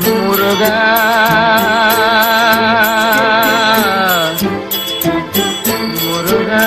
முருகா முருகா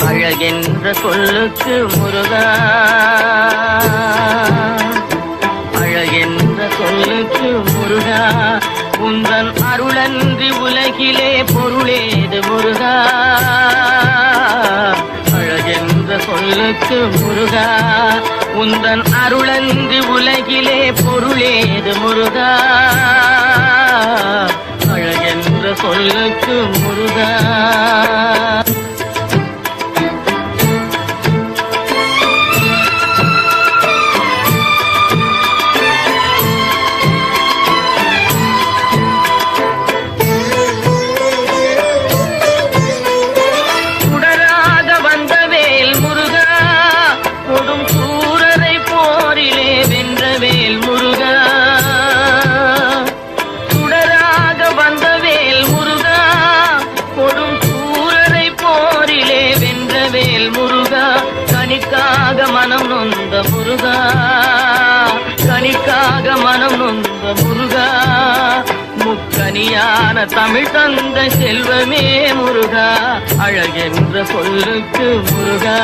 அழகென்ற சொல்லுக்கு முருகா, அழகென்ற சொல்லுக்கு முருகா, உந்தன் அருளன்றி உலகிலே பொருளேது முருகா. அழகென்ற சொல்லுக்கு முருகா, உந்தன் அருளன்றி உலகிலே பொருளேது முருகா. அழகென்ற சொல்லுக்கு முருகா. கனிக்காக மனம் நொந்த முருகா, கனிக்காக மனம் நொந்த முருகா, முக்கனியான தமிழ் தந்த செல்வமே முருகா. அழகென்ற சொல்லுக்கு முருகா.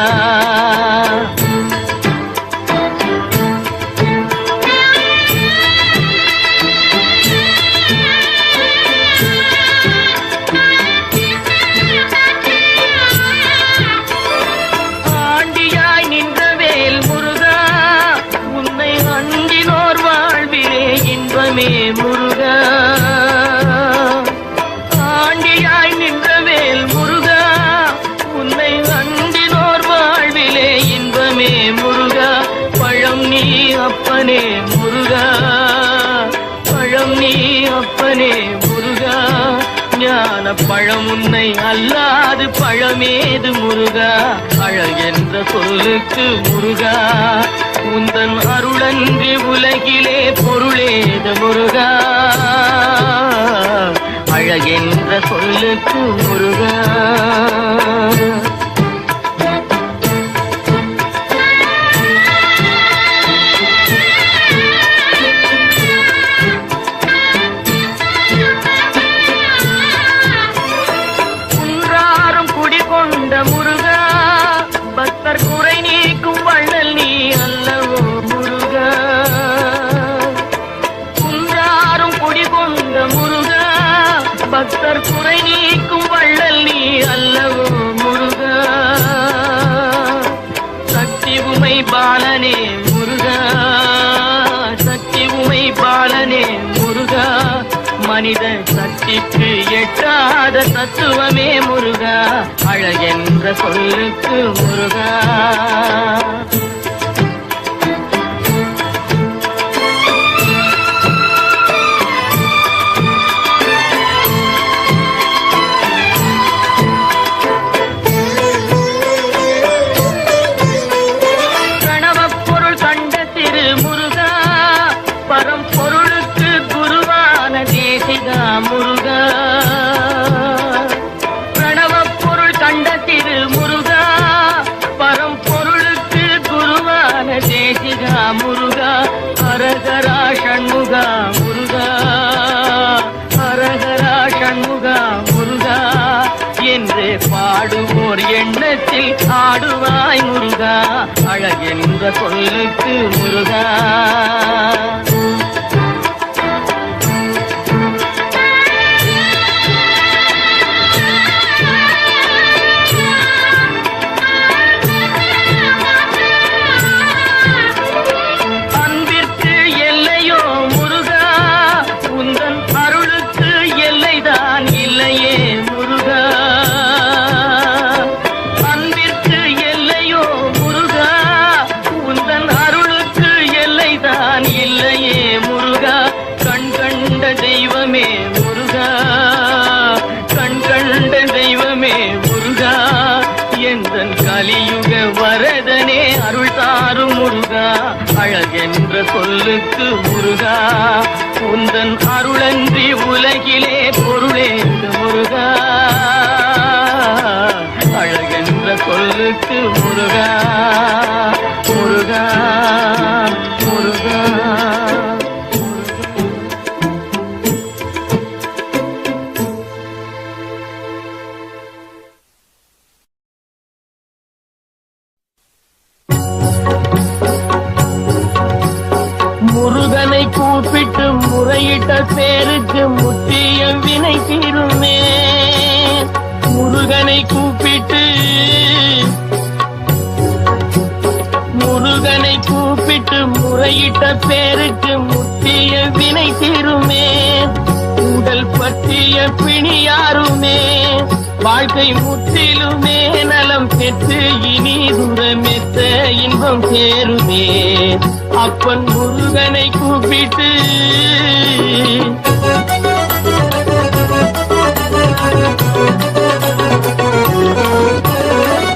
முருகா ஆண்டியாய் நின்ற வேல் முருகா, உன்னை அண்டினோர் வாழ்விலே இன்பமே முருகா. பழம் நீ அப்பனே முருகா, பழம் நீ அப்பனே முருகா, ஞான பழம் உன்னை அல்லாது பழமேது முருகா. அழகென்ற சொல்லுக்கு முருகா, உந்தன் அருளன்றி உலகிலே பொருளேது முருகா. அழகென்ற சொல்லுக்கு முருகா. குன்றாரும் குடிகொண்ட முருகா, பக்தர் குறை நீக்கும் வள்ளல் நீ அல்லவோ முருகா. குன்றாரும் குடிகொண்ட முருகா, பக்தர் குறை நீக்கும் வள்ளல் நீ அல்லவோ முருகா. சக்தி உமை பாலனே முருகா, சக்தி உமை பாலனே முருகா, மனித சக்திக்கு எட்டாத தத்துவமே முருகா. அழகென்ற சொல்லுக்கு முருகா. கணவப்பொருள் கண்ட திரு முருகா, பரம்பொருளுக்கு குருவான தேசிகா முருகா. பிரணவப்பொருள் கண்ட திரு முருகா, பரம்பொருளுக்கு குருவான தேசிகா முருகா. ஹரஹரா ஷண்முகா முருகா, ஹரஹரா ஷண்முகா முருகா என்று பாடுவோர் எண்ணத்தில் ஆடுவாய் முருகா. அழகென்ற சொல்லுக்கு முருகா. அன்பிற்கு எல்லையோ முருகா, உந்தன் அருளுக்கு எல்லைதான் இல்லையே முருகா. அன்பிற்கு எல்லையோ முருகா, உந்தன் அருளுக்கு எல்லைதான் இல்லையே வரதனே அருள் தாரும் முருகா, அழகென்ற சொல்லுக்கு முருகா, உந்தன் அருளன்றி உலகிலே பொருளேது முருகா, அழகென்ற சொல்லுக்கு முருகா முருகா முருகா. முருகனை கூப்பிட்டு முறையிட்ட பேருக்கு முற்றிய வினை தீருமே. முருகனை கூப்பிட்டு முறையிட்ட பேருக்கு முற்றிய வினை தீருமே. உடல் பற்றிய பிணியாருமே வாழ்க்கை முற்றிலுமே நலம் பெற்று இனி துரமெத்த இன்பம் சேருமே. அப்பன் முருகனை கூப்பிட்டு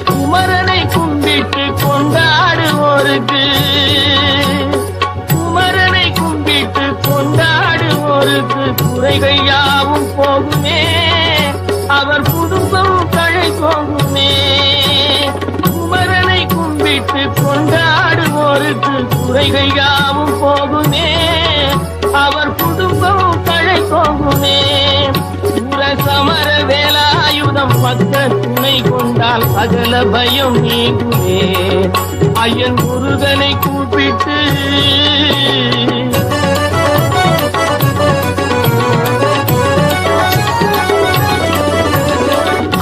குமரனை கும்பிட்டு கொண்டாடுவோருக்கு, குமரனை கும்பிட்டு கொண்டாடுவோருக்கு குறைகள் யாவும் போகுமே, அவர் குடும்பம் தழை போகுமே. குமரனை கும்பிட்டு கொண்டாடுவோருக்கு குறைகள் யாவும் போகுமே, அவர் குடும்பம் தழை போகுமே. சமர வேலாயுதம் பக்க துணை கொண்டால் சகல பயம் நீங்குமே. ஐயன் முருகனை கூப்பிட்டு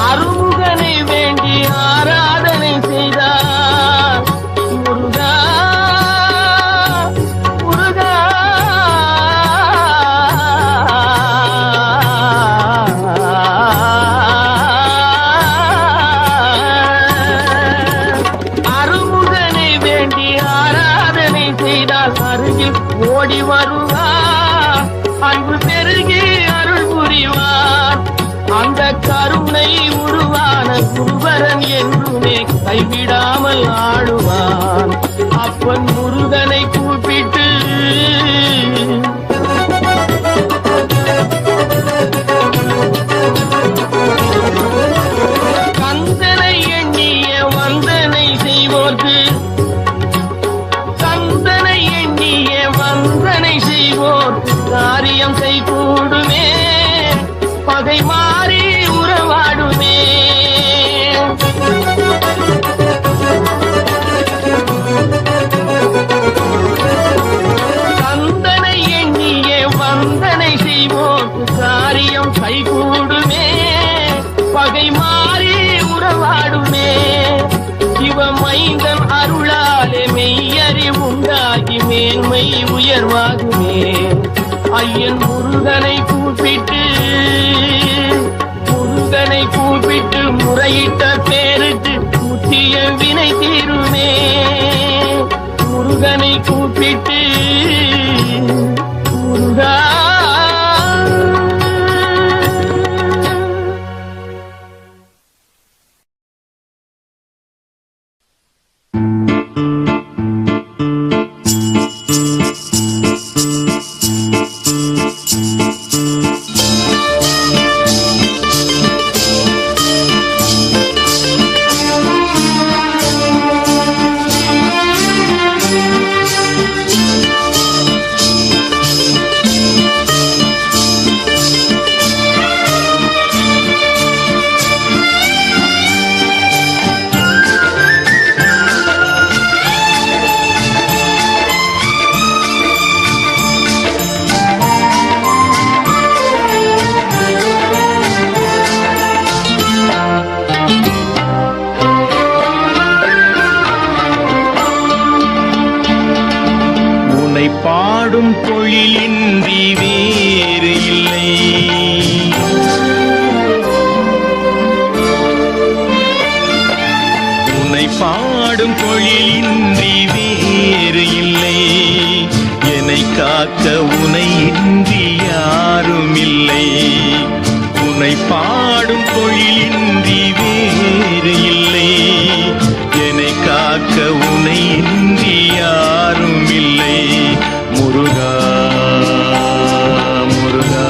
அருமுகனை வேண்டி ஆராதனை செய்தார். முருகா முருகா அருகில் ஓடி வருவார், அன்பு பெருகி அருள் புரிவார். அந்த கருணை உருவான குருவரன் என்றுமே கைவிடாமல் ஆடுவான். அப்பன் முருகனை கூப்பிட்டு கந்தனை எண்ணிய வந்தனை செய்வோர்க்கு, வந்தனை செய்வோர் காரியம் கைகூடுமே, பகை மாறி உறவாடுமே. கந்தனை எண்ணிய வந்தனை செய்வோர் காரியம் கைகூடுமே, பகை மாறி உறவாடுமே. சிவமைந்தன் அருளாலே மெய்யறிவு உண்டாகி மேன்மை உயர்வாகுமே. ஐயன் முருகனை கூப்பிட்டு முறையிட்ட பேருக்கு முற்றிய வினை தீருமே. முருகனை கூப்பிட்டு முருகா பாடும் தொழிலின்றி வேறு இல்லை, உன்னை பாடும் தொழிலின்றி வேறு இல்லை. என்னை காக்க உனை இன்றி யாரும் இல்லை. உன்னை பாடும் தொழிலின்றி வேறு இல்லை. என்னை காக்க காக்க உனை இன்றி யாரும் இல்லை முருகா முருகா.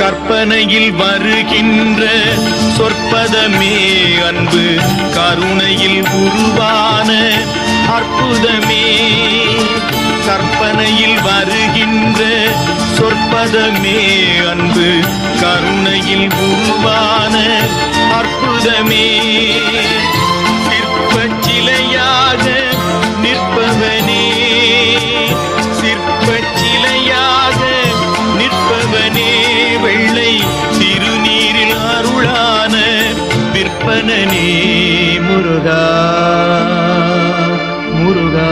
கற்பனையில் வருகின்ற சொற்பதமே அன்பு கருணையில் உருவான அற்புதமே. கற்பனையில் வருகின்ற சொற்பதமே அன்பு கருணையில் உருவான அற்புதமே. சிற்பச் சிலையாக நிற்பவனே சிற்பச் சிலையாக நிற்பவனே வெள்ளை திருநீரில் அருளான விற்பனனே முருகா முருகா.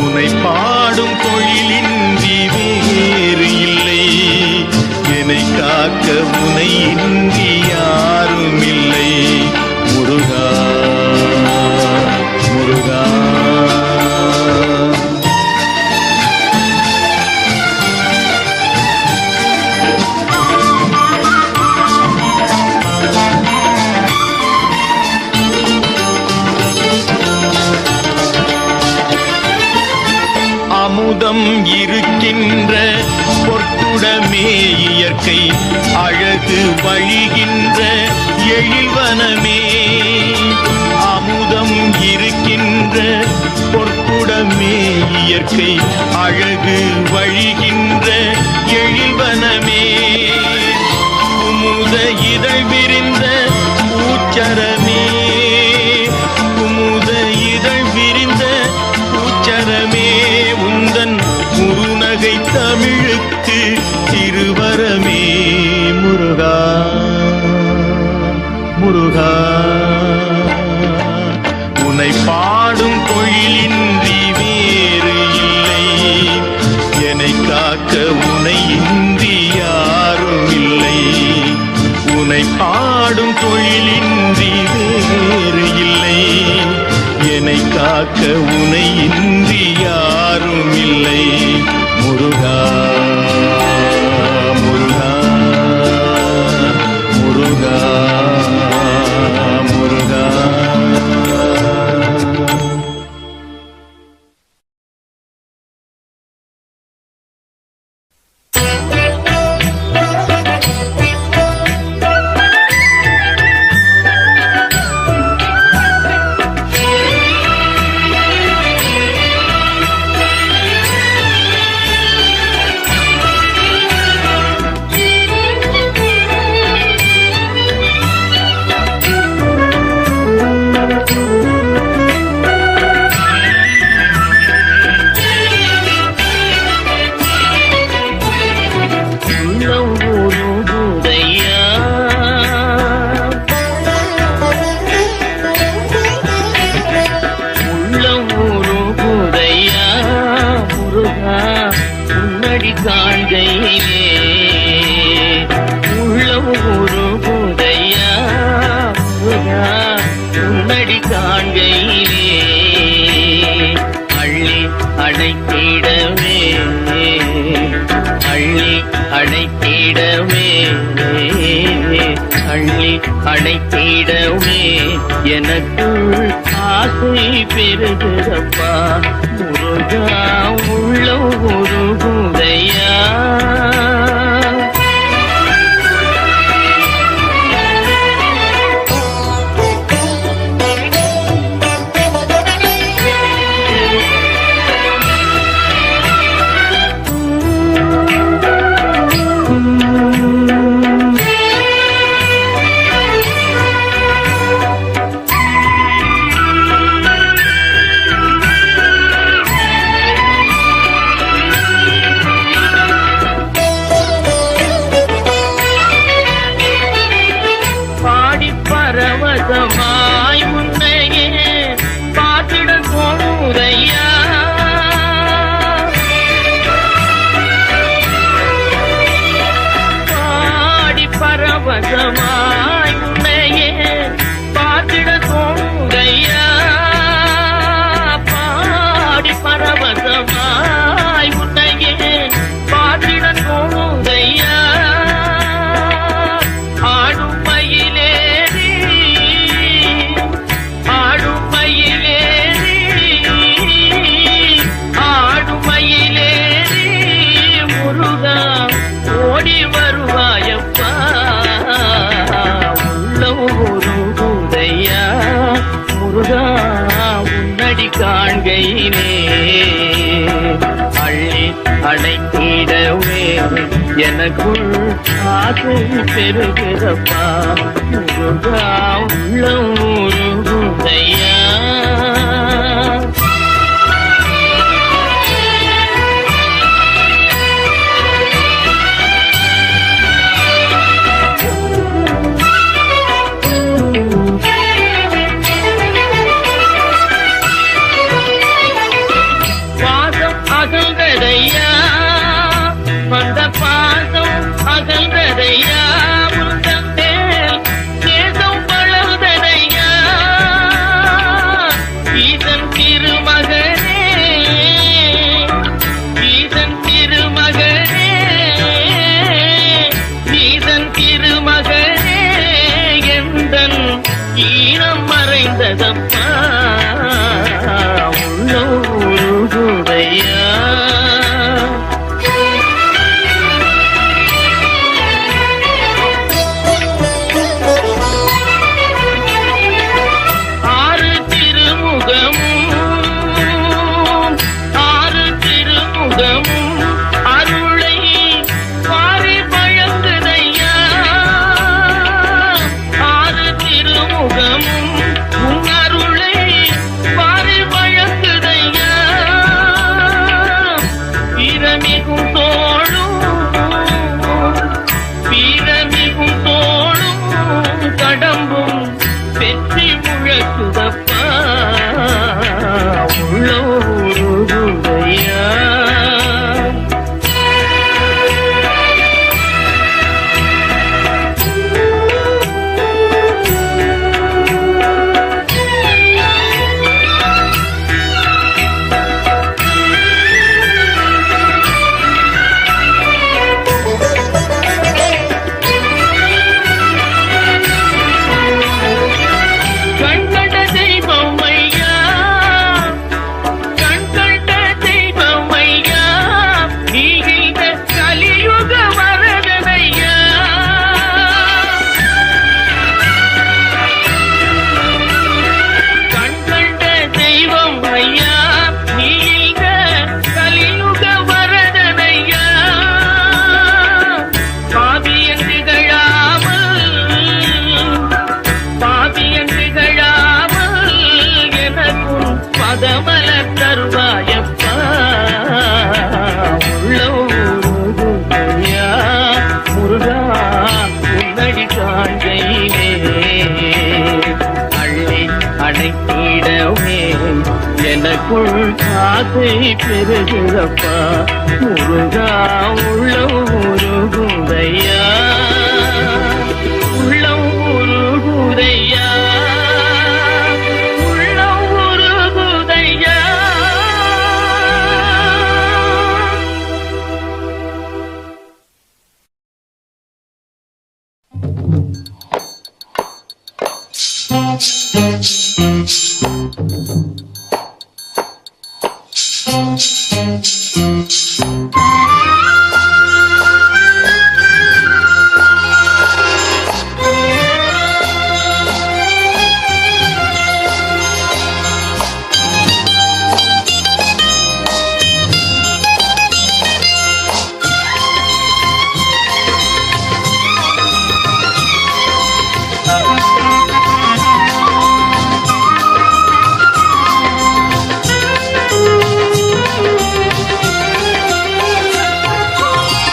உனை பாடும் தொழிலின்றி வேறு இல்லை என்னை காக்க உனை இன்றி யாரும் இல்லை முருகா முருகா. அமுதம் இருக்கின்ற பொற்குடமே இயற்கை அழகு வழிகின்ற எழில்வனமே. அமுதம் இருக்கின்ற பொற்குடமே இயற்கை அழகு வழிகின்ற எழில்வனமே. குமுத இதழ் விரிந்த பூச்சரமே குமுத இதழ் விரிந்த பூச்சரமே. உந்தன் குறுநகை தமிழுக்கு திருவரமே முருகா முருகா. உனை பாடும் தொழிலின்றி வேறு இல்லை என்னை காக்க உனை இன்றி யாரும் இல்லை. உனை பாடும் தொழிலின்றி வேறு இல்லை என்னை காக்க உனை இன்றி யாரும் இல்லை முருகா முருகா முருகா முருகா. அணைத்திடவே எனக்குள் ஆசை பெருகிறப்பா முருகா உள்ள ஒரு குதையா. பரவசமாய் முன்னையே பார்த்திட தோணுதையா. பாடி பரவசமாய் முன்னையே அடைத்திடவே எனக்குள் ஆசை பெருகிறப்பா முருகா உள்ளம் உருகுதையா வந்த பாசம் அகன்றதையா முந்தேல் கேசம் வளர்ந்ததையா ஈசன் திருமகனே ஈசன் திருமகனே ஈசன் திருமகனே எந்தன் ஈரம் மறைந்ததப்பா உள்ளூருதையா எனக்குள் ஆசை பெருகிறப்பா முருகா உள்ளம் உருகுதையா உள்ளம் உருகுதையா உள்ளம் உருகுதையா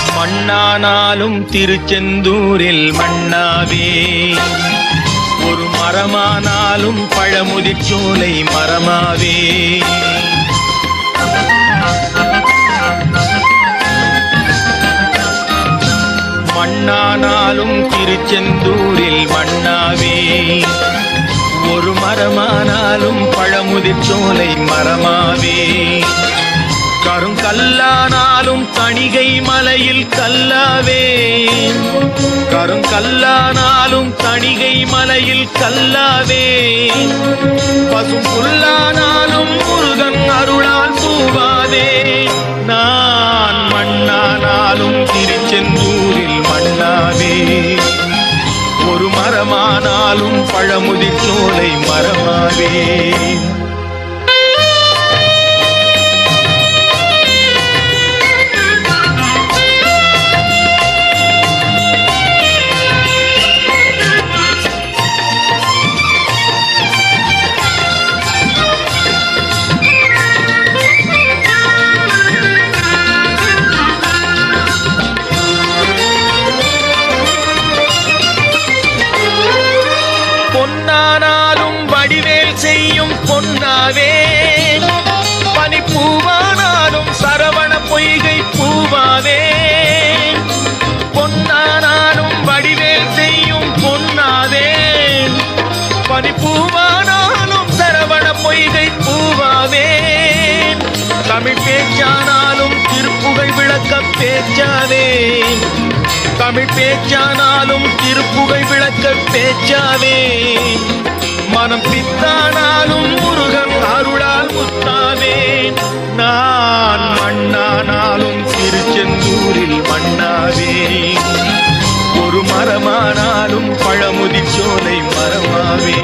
மண்ணானாலும் திருச்செந்தூரில் மண்ணாவே ஒரு மரமானாலும் பழமுதிர்ச்சோலை மரமாவே மண்ணானாலும் திருச்செந்தூரில் மண்ணாவே ஒரு மரமானாலும் பழமுதிர்ச்சோலை மரமாவே கருங்கல்லானாலும் தணிகை மலையில் கல்லாவே கருங்கல்லானாலும் தணிகை மலையில் கல்லாவே பசும் புல்லானாலும் முருகன் அருளால் பூவாதே நான் மண்ணானாலும் திருச்செந்தூரில் மண்ணாவே ஒரு மரமானாலும் பழமுதிர்ச்சோலை மரமாவே பொன்னாவே பனிப்பூவானாலும் சரவண பொய்கை பூவாவே பொன்னானாலும் வடிவேல் செய்யும் பொன்னாவே பனிப்பூவானாலும் சரவண பொய்கை பூவாவே தமிழ் பேச்சானாலும் திருப்புகழ் விளக்க பேச்சாவே தமிழ் பேச்சானாலும் திருப்புகழ் விளக்க பேச்சாவே மனம் பித்தானாலும் முருகன் அருளால் முத்தாவே நான் மண்ணானாலும் திருச்செந்தூரில் மண்ணாவே ஒரு மரமானாலும் பழமுதி சோலை மரமாவே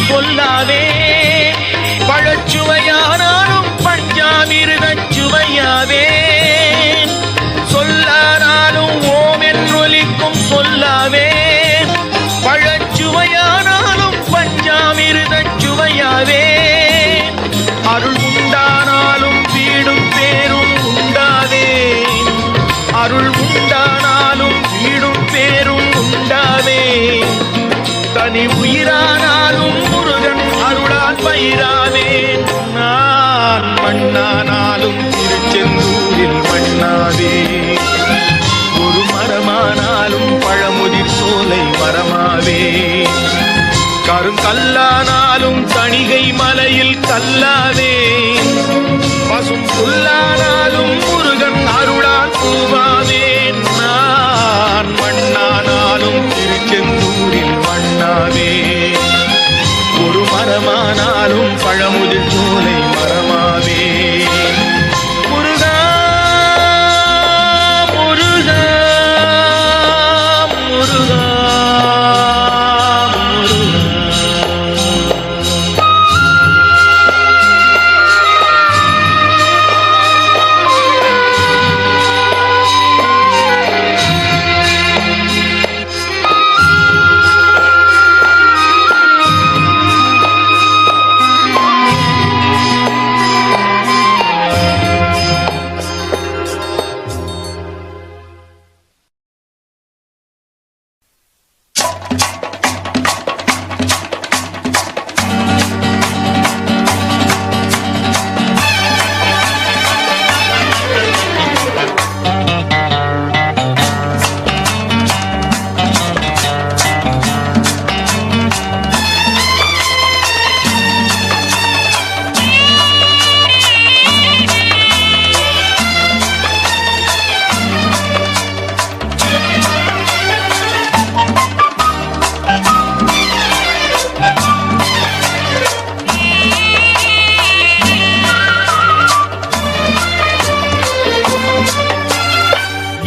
சொல்லாவே பழச்சுவையானாலும் பஞ்சாமிருதச் சுவையாவே சொல்லானாலும் ஓம் என்றொலிக்கும் சொல்லாவே பழச்சுவையானாலும் பஞ்சாமிருதச் சுவையாவே அருள் உண்டானாலும் வீடும் பேரும் உண்டாவே அருள் உண்டானாலும் வீடும் பேரும் உண்டாவே தனி உயிரானாலும் முருகன் அருளால் பயிராவே நான் மண்ணானாலும் திருச்செந்தூரில் மண்ணாவே ஒரு மரமானாலும் பழமுதிர் சோலை மரமாவே கருங்கல்லானாலும் தணிகை மலையில் கல்லாவே பசும் புல்லானாலும் முருகன் அருளால் பூவாவே நான் மண்ணானாலும் திருச்செந்தூரில் மண்ணாவே ஒரு மரமானாலும் பழமுதிர் சோலை மரமாவே முருகா முருகா முருகா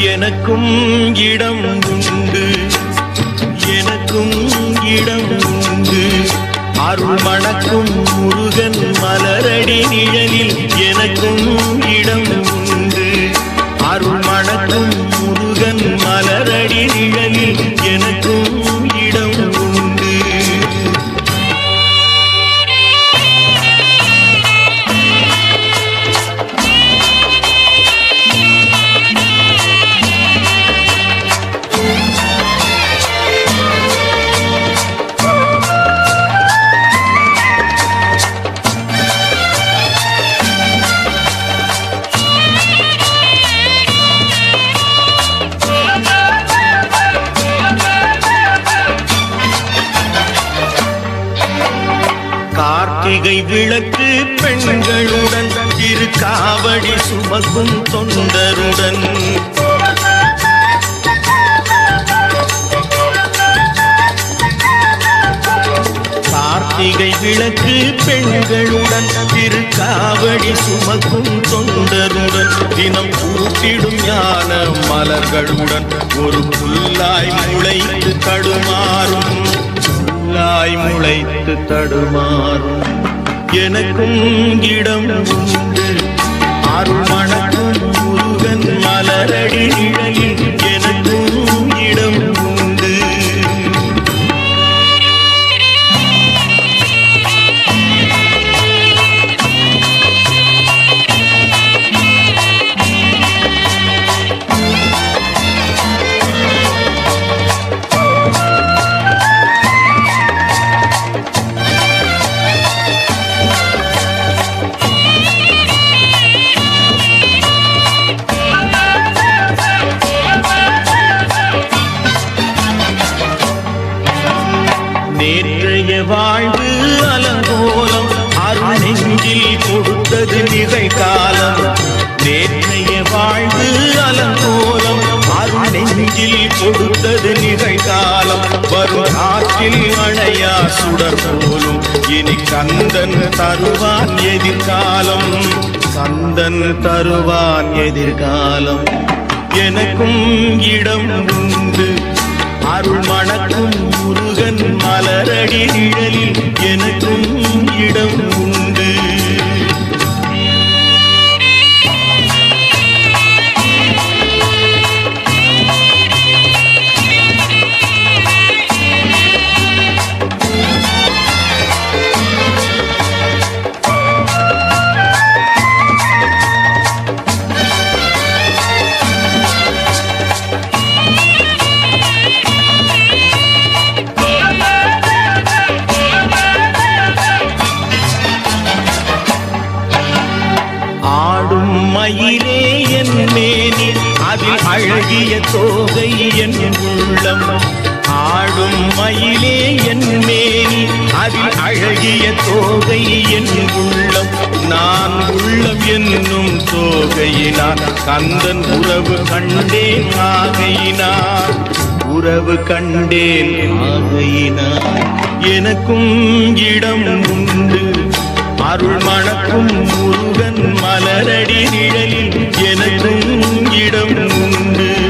எனக்கும் இடம் உண்டு எனக்கும் இடம் உண்டு அருள் மணக்கும் முருகன் மலரடி நிழலில் எனக்கும் இடம் உண்டு அருள் மணக்கும் முருகன் மலரடி நிழலில் எனக்கும் இடம் உண்டு கார்த்திகை விளக்கு பெண்களுடன் திருக்காவடி சுமக்கும் தொண்டருடன் கார்த்திகை விளக்கு பெண்களுடன் திருக்காவடி சுமக்கும் தொண்டருடன் தினம் பூத்திடும் ஞான மலர்களுடன் ஒரு புல்லாய் முளைத்து தடுமாறும் முளைத்து தடுமாறும் எனக்கும் இடம் உண்டு. அருள் மணக்கும் முருகன் மலரடி நிழலில் எனக்கும் இடம் உண்டு. நேற்றைய வாழ்வு அலங்கோலம் அருள் நெஞ்சில் கொடுத்தது நிகழ்காலம். நேற்றைய வாழ்வு அலங்கோலம் அருள் நெஞ்சில் கொடுத்தது நிகழ்காலம். வரும் காற்றில் அணையா சுடர் போலும் இனி கந்தன் தருவான் எதிர்காலம். கந்தன் தருவான் எதிர்காலம். எனக்கும் இடம் உண்டு. அருள் மணக்கும் முருகன் மலரடி நிழலில் எனக்கும் இடம் உண்டு. ஆடும் மயிலே என் மேனி அதில் அழகிய தோகை என் உள்ளம். ஆடும் மயிலே என் மேனி அதில் அழகிய தோகை என் உள்ளம். நான் உள்ளம் என்னும் தோகையினார் கந்தன் உறவு கண்டேன் ஆகையினார். உறவு கண்டேன் ஆகையினார். எனக்கும் இடம் உண்டு. அருள் மணக்கும் முருகன் மலரடி நிழலில் எனக்கும் இடம் உண்டு.